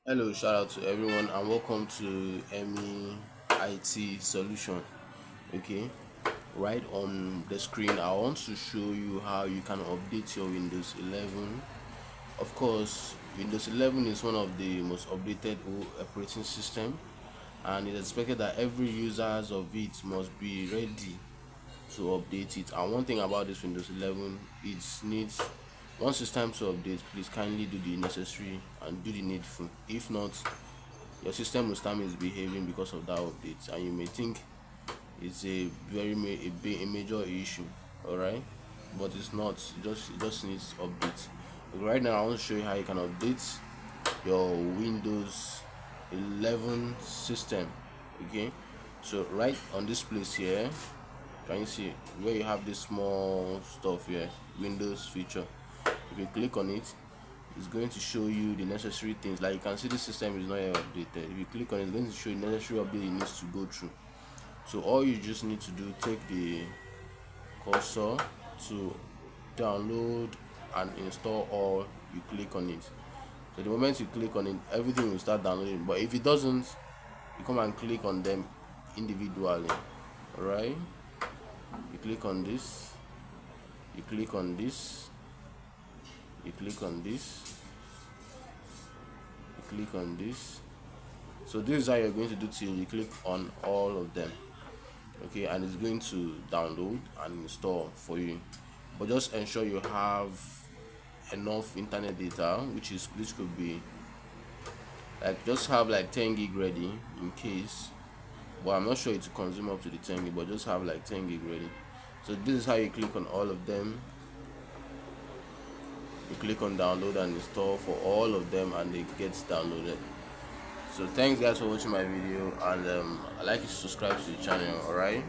Hello, shout out to everyone and welcome to Emmy IT Solution. Okay, right on the screen, I want to show you how you can update your Windows 11. Of course, Windows 11 is one of the most updated operating system, and it's expected that every users of it must be ready to update it. And one thing about this Windows 11, it needs, once it's time to update, please kindly do the necessary and do the needful. If not, your system will start misbehaving because of that update, and you may think it's a very a major issue. All right, but it's not. It just needs update. Right now, I want to show you how you can update your Windows 11 system. Okay, so right on this place here, can you see where you have this small stuff here, Windows feature? If you click on it, it's going to show you the necessary things. Like you can see, the system is not yet updated. If you click on it, it's going to show you the necessary update it needs to go through. So all you just need to do, take the cursor to download and install all. You click on it. So the moment you click on it, everything will start downloading. But if it doesn't, you come and click on them individually. All right, you click on this, you click on this, you click on this, you click on this. So this is how you're going to do till you click on all of them. Okay, and it's going to download and install for you, but just ensure you have enough internet data, which could be like, just have like 10 gig ready in case, but I'm not sure it will consume up to the 10 gig, but just have like 10 gig ready. So this is how you click on all of them. You click on download and install for all of them, and it gets downloaded. So thanks guys for watching my video, and I like you to subscribe to the channel. All right.